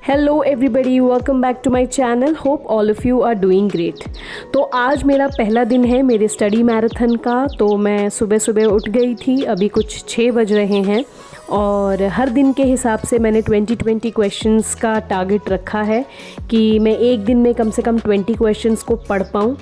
Hello everybody, welcome back to my channel. Hope all of you are doing great. तो आज मेरा पहला दिन है मेरे स्टडी मैराथन का। तो मैं सुबह सुबह उठ गई थी, अभी कुछ 6 बज रहे हैं और हर दिन के हिसाब से मैंने 20 क्वेश्चंस का टारगेट रखा है कि मैं एक दिन में कम से कम 20 क्वेश्चंस को पढ़ पाऊँ।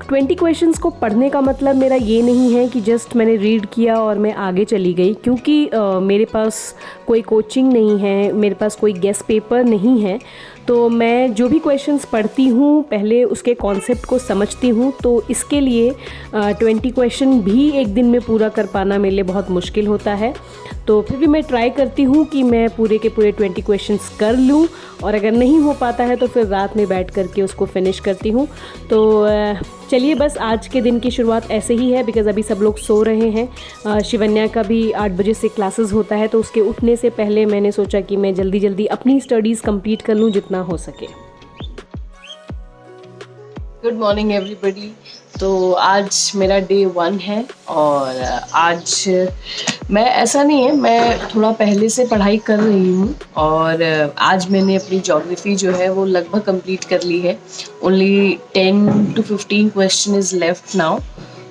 20 क्वेश्चंस को पढ़ने का मतलब मेरा ये नहीं है कि जस्ट मैंने रीड किया और मैं आगे चली गई, क्योंकि मेरे पास कोई कोचिंग नहीं है, मेरे पास कोई गेस्ट पेपर नहीं है। तो मैं जो भी क्वेश्चंस पढ़ती हूँ पहले उसके कॉन्सेप्ट को समझती हूँ। तो इसके लिए 20 क्वेश्चन भी एक दिन में पूरा कर पाना मेरे लिए बहुत मुश्किल होता है। तो फिर भी मैं ट्राई करती हूँ कि मैं पूरे के पूरे 20 क्वेश्चंस कर लूँ, और अगर नहीं हो पाता है तो फिर रात में बैठ करके उसको फिनिश करती हूँ। तो चलिए, बस आज के दिन की शुरुआत ऐसे ही है, बिकॉज़ अभी सब लोग सो रहे हैं। शिवन्या का भी 8 बजे से क्लासेस होता है, तो उसके उठने से पहले मैंने सोचा कि मैं जल्दी जल्दी अपनी स्टडीज़ कंप्लीट कर लूँ जितना हो सके। Good morning everybody. तो आज मेरा डे 1 है और आज मैं ऐसा नहीं है, मैं थोड़ा पहले से पढ़ाई कर रही हूँ और आज मैंने अपनी ज्योग्राफी जो है वो लगभग कंप्लीट कर ली है। Only 10 to 15 question is left now,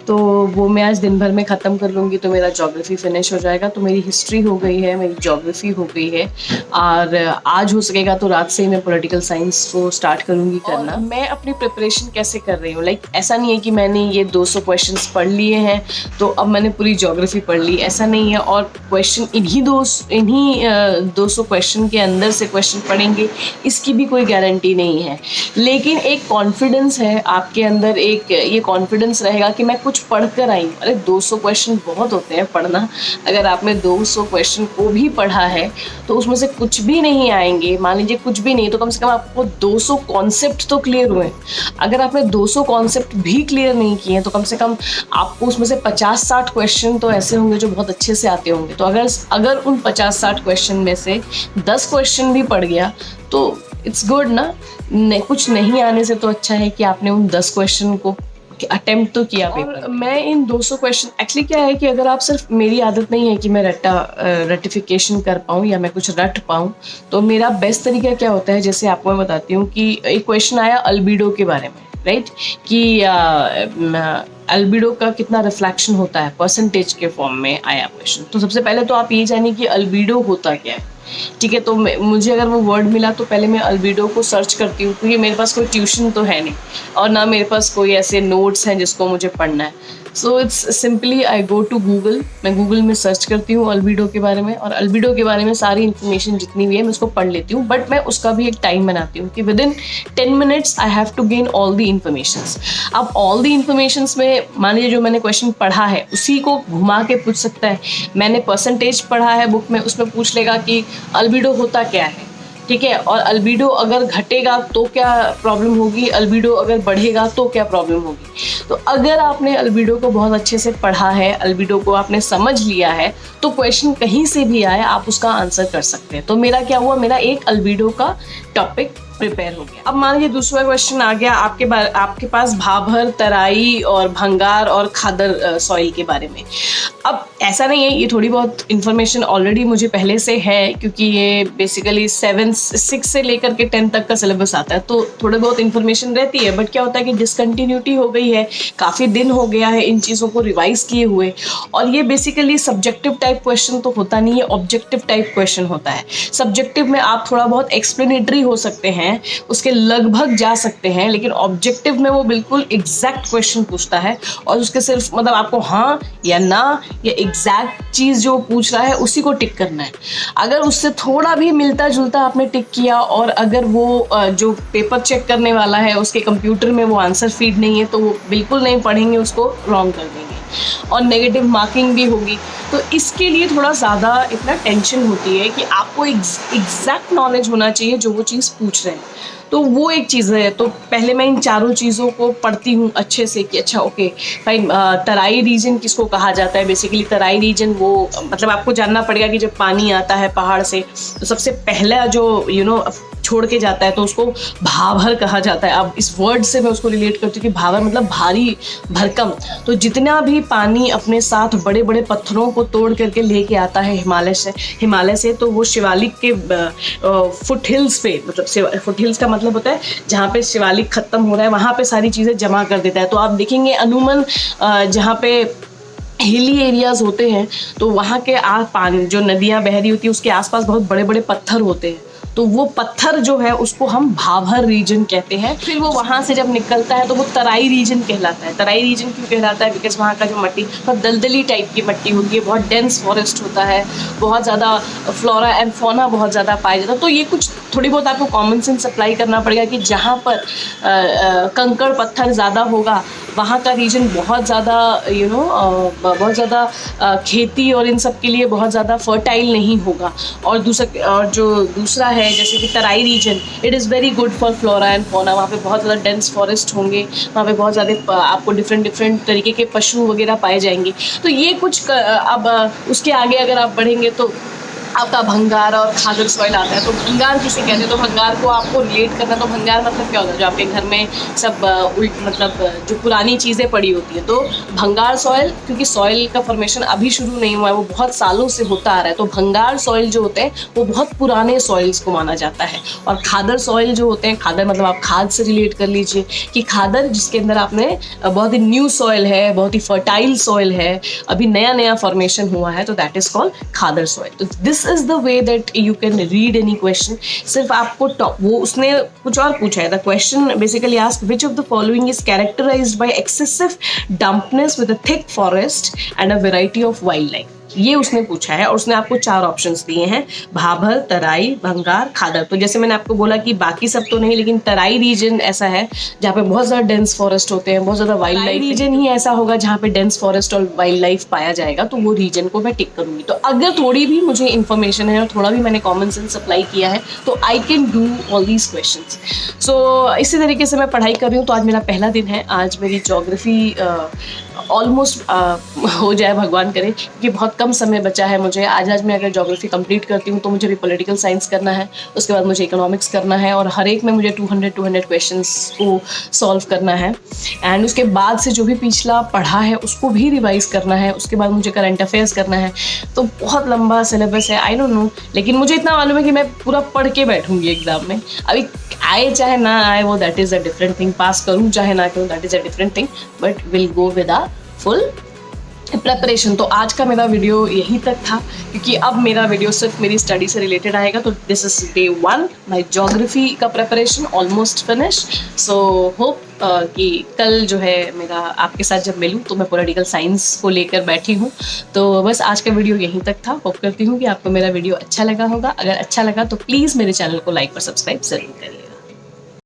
तो वो मैं आज दिन भर में ख़त्म कर लूँगी तो मेरा ज्योग्राफी फिनिश हो जाएगा। तो मेरी हिस्ट्री हो गई है, मेरी ज्योग्राफी हो गई है और आज हो सकेगा तो रात से ही मैं पॉलिटिकल साइंस को स्टार्ट करूँगी करना। और मैं अपनी प्रिपरेशन कैसे कर रही हूँ, ऐसा नहीं है कि मैंने ये 200 क्वेश्चंस पढ़ लिए हैं तो अब मैंने पूरी ज्योग्राफी पढ़ ली, ऐसा नहीं है। और क्वेश्चन इन्हीं 200 क्वेश्चन के अंदर से क्वेश्चन पढ़ेंगे इसकी भी कोई गारंटी नहीं है, लेकिन एक कॉन्फिडेंस है आपके अंदर, एक ये कॉन्फिडेंस रहेगा कि मैं कुछ पढ़ कर आई। अरे 200 क्वेश्चन बहुत होते हैं पढ़ना। अगर आपने 200 क्वेश्चन को भी पढ़ा है तो उसमें से कुछ भी नहीं आएंगे, मान लीजिए कुछ भी नहीं, तो कम से कम आपको 200 कॉन्सेप्ट तो क्लियर हुए। अगर आपने 200 कॉन्सेप्ट भी क्लियर नहीं किए तो कम से कम आपको उसमें से 50-60 क्वेश्चन तो ऐसे होंगे जो बहुत अच्छे से आते होंगे। तो अगर उन 50-60 क्वेश्चन में से 10 क्वेश्चन भी पढ़ गया तो इट्स गुड ना। कुछ नहीं आने से तो अच्छा है कि आपने उन 10 क्वेश्चन को अटेम्प्ट तो किया पेपर। और मैं इन 200 क्वेश्चन, एक्चुअली क्या है कि अगर आप सिर्फ, मेरी आदत नहीं है कि मैं रटिफिकेशन कर पाऊँ या मैं कुछ रट पाऊँ, तो मेरा बेस्ट तरीका क्या होता है, जैसे आपको मैं बताती हूँ कि एक क्वेश्चन आया अल्बिडो के बारे में, राइट, कि अल्बिडो का कितना रिफ्लेक्शन होता है, परसेंटेज के फॉर्म में आया क्वेश्चन। तो सबसे पहले तो आप ये जानिए कि अल्बिडो होता क्या है, ठीक है। तो मुझे अगर वो वर्ड मिला तो पहले मैं अल्बिडो को सर्च करती हूँ, क्योंकि मेरे पास कोई ट्यूशन तो है नहीं और ना मेरे पास कोई ऐसे नोट्स हैं जिसको मुझे पढ़ना है। So it's simply I go to Google, मैं गूगल में सर्च करती हूँ अल्बिडो के बारे में, और अल्बिडो के बारे में सारी इन्फॉर्मेशन जितनी भी है मैं उसको पढ़ लेती हूँ। बट मैं उसका भी एक टाइम बनाती हूँ कि within 10 minutes I have to gain all the informations. अब ऑल द इन्फॉर्मेशंस में मान लीजिए जो मैंने क्वेश्चन पढ़ा है उसी को घुमा के पूछ सकता है। मैंने परसेंटेज पढ़ा है बुक में, उसमें पूछ लेगा कि अल्बिडो होता क्या है, ठीक है, और अल्बिडो अगर घटेगा तो क्या प्रॉब्लम होगी, अल्बिडो अगर बढ़ेगा तो क्या प्रॉब्लम होगी। तो अगर आपने अल्बिडो को बहुत अच्छे से पढ़ा है, अल्बिडो को आपने समझ लिया है, तो क्वेश्चन कहीं से भी आए आप उसका आंसर कर सकते हैं। तो मेरा क्या हुआ, मेरा एक अल्बिडो का टॉपिक प्रिपेयर हो गया। अब मान लीजिए दूसरा क्वेश्चन आ गया आपके पास भाभर, तराई और भंगार और खादर सॉइल के बारे में। अब ऐसा नहीं है, ये थोड़ी बहुत इन्फॉर्मेशन ऑलरेडी मुझे पहले से है, क्योंकि ये बेसिकली 6 से लेकर के 10 तक का सिलेबस आता है, तो थोड़े बहुत इन्फॉर्मेशन रहती है। बट क्या होता है कि डिसकंटिन्यूटी हो गई है, काफ़ी दिन हो गया है इन चीज़ों को रिवाइज किए हुए, और ये बेसिकली सब्जेक्टिव टाइप क्वेश्चन तो होता नहीं है, ऑब्जेक्टिव टाइप क्वेश्चन होता है। सब्जेक्टिव में आप थोड़ा बहुत एक्सप्लेनेटरी हो सकते हैं, उसके लगभग जा सकते हैं, लेकिन ऑब्जेक्टिव में वो बिल्कुल एग्जैक्ट क्वेश्चन पूछता है और उसके सिर्फ मतलब आपको हाँ या ना या एग्जैक्ट चीज़ जो पूछ रहा है उसी को टिक करना है। अगर उससे थोड़ा भी मिलता जुलता आपने टिक किया, और अगर वो जो पेपर चेक करने वाला है उसके कंप्यूटर में वो आंसर फीड नहीं है, तो वो बिल्कुल नहीं पढ़ेंगे, उसको रॉन्ग कर देंगे और नेगेटिव मार्किंग भी होगी। तो इसके लिए थोड़ा ज़्यादा इतना टेंशन होती है कि आपको एग्जैक्ट नॉलेज होना चाहिए जो वो चीज़ पूछ रहे हैं। तो वो एक चीज़ है। तो पहले मैं इन चारों चीज़ों को पढ़ती हूँ अच्छे से कि अच्छा ओके फाइन, तराई रीजन किसको कहा जाता है। बेसिकली तराई रीजन वो, मतलब आपको जानना पड़ेगा कि जब पानी आता है पहाड़ से तो सबसे पहला जो छोड़ के जाता है तो उसको भाभर कहा जाता है। अब इस वर्ड से मैं उसको रिलेट करती हूँ कि भाभर मतलब भारी भरकम। तो जितना भी पानी अपने साथ बड़े बड़े पत्थरों को तोड़ करके लेके आता है हिमालय से तो वो शिवालिक के फुट हिल्स पे, मतलब फुट हिल्स का मतलब होता है जहाँ पे शिवालिक खत्म हो रहा है वहाँ पे सारी चीज़ें जमा कर देता है। तो आप देखेंगे अमूमन जहाँ पे हिली एरियाज होते हैं तो वहाँ के पानी जो नदियाँ बह रही होती है उसके आसपास बहुत बड़े बड़े पत्थर होते हैं, तो वो पत्थर जो है उसको हम भाभर रीजन कहते हैं। फिर वो वहाँ से जब निकलता है तो वो तराई रीजन कहलाता है। तराई रीजन क्यों कहलाता है? बिकॉज वहाँ का जो मिट्टी बहुत दलदली टाइप की मिट्टी होती है, बहुत डेंस फॉरेस्ट होता है, बहुत ज़्यादा फ्लोरा एंड फौना बहुत ज़्यादा पाया जाता है। तो ये कुछ थोड़ी बहुत आपको कॉमन सेंस अप्लाई करना पड़ेगा कि जहाँ पर कंकड़ पत्थर ज़्यादा होगा वहाँ का रीजन बहुत ज़्यादा बहुत ज़्यादा खेती और इन सब के लिए बहुत ज़्यादा फर्टाइल नहीं होगा। और जो दूसरा है जैसे कि Terai region, it is very good for flora and fauna. वहाँ पे बहुत ज़्यादा डेंस फॉरेस्ट होंगे, वहाँ पे बहुत ज़्यादा आपको डिफरेंट तरीके के पशु वगैरह पाए जाएंगे। तो ये कुछ अब उसके आगे अगर आप बढ़ेंगे तो आपका भंगार और खादर सॉइल आता है। तो भंगार किसे कहते हैं? तो भंगार को आपको रिलेट करना, तो भंगार मतलब क्या होता है? जो आपके घर में सब मतलब जो पुरानी चीज़ें पड़ी होती हैं। तो भंगार सॉइल, क्योंकि सॉइल का फॉर्मेशन अभी शुरू नहीं हुआ है, वो बहुत सालों से होता आ रहा है। तो भंगार सॉइल जो होते हैं वो बहुत पुराने सॉइल्स को माना जाता है। और खादर सॉइल जो होते हैं, खादर मतलब आप खाद से रिलेट कर लीजिए कि खादर जिसके अंदर आपने बहुत ही न्यू सॉइल है, बहुत ही फर्टाइल सॉइल है, अभी नया फॉर्मेशन हुआ है, तो that is called khadar soil. तो this is the way that you can read any question. सिर्फ आपको वो उसने कुछ और पूछा है। The question basically ask which of the following is characterised by excessive dampness with a thick forest and a variety of wild life. ये उसने पूछा है और उसने आपको 4 ऑप्शंस दिए हैं, भाभर, तराई, भंगार, खादर। तो जैसे मैंने आपको बोला कि बाकी सब तो नहीं, लेकिन तराई रीजन ऐसा है जहाँ पे बहुत ज़्यादा डेंस फॉरेस्ट होते हैं, बहुत ज़्यादा वाइल्ड लाइफ रीजन ही ऐसा होगा जहाँ पे डेंस फॉरेस्ट और वाइल्ड लाइफ पाया जाएगा। तो वो रीजन को मैं टिक करूँगी। तो अगर थोड़ी भी मुझे इन्फॉर्मेशन है और थोड़ा भी मैंने कॉमन सेंस अप्लाई किया है तो I can do all these question. So इसी तरीके से मैं पढ़ाई कर रही हूँ। तो आज मेरा पहला दिन है। आज मेरी ज्योग्राफी ऑलमोस्ट हो जाए, भगवान करे, क्योंकि बहुत कम समय बचा है मुझे। आज मैं अगर ज्योग्राफी कंप्लीट करती हूँ तो मुझे भी पॉलिटिकल साइंस करना है, उसके बाद मुझे इकोनॉमिक्स करना है और हर एक में मुझे 200 क्वेश्चंस को सॉल्व करना है। एंड उसके बाद से जो भी पिछला पढ़ा है उसको भी रिवाइज करना है। उसके बाद मुझे करंट अफेयर्स करना है। तो बहुत लंबा सिलेबस है, आई डोंट नो, लेकिन मुझे इतना मालूम है कि मैं पूरा पढ़ के बैठूंगी एग्जाम में। अभी आए चाहे ना आए वो that is a different thing, pass करूँ चाहे ना करूँ that is a different thing, but will go with a full preparation. तो आज का मेरा वीडियो यहीं तक था, क्योंकि अब मेरा वीडियो सिर्फ मेरी स्टडी से रिलेटेड आएगा। तो this is day 1, my geography का preparation almost finish. So hope कि कल जो है मेरा आपके साथ जब मिलूँ तो मैं पॉलिटिकल साइंस को लेकर बैठी हूँ। तो बस आज का वीडियो यहीं तक था। होप करती हूँ कि आपको मेरा वीडियो अच्छा लगा होगा। अगर अच्छा लगा तो प्लीज़ मेरे चैनल को लाइक और सब्सक्राइब ज़रूर करिए।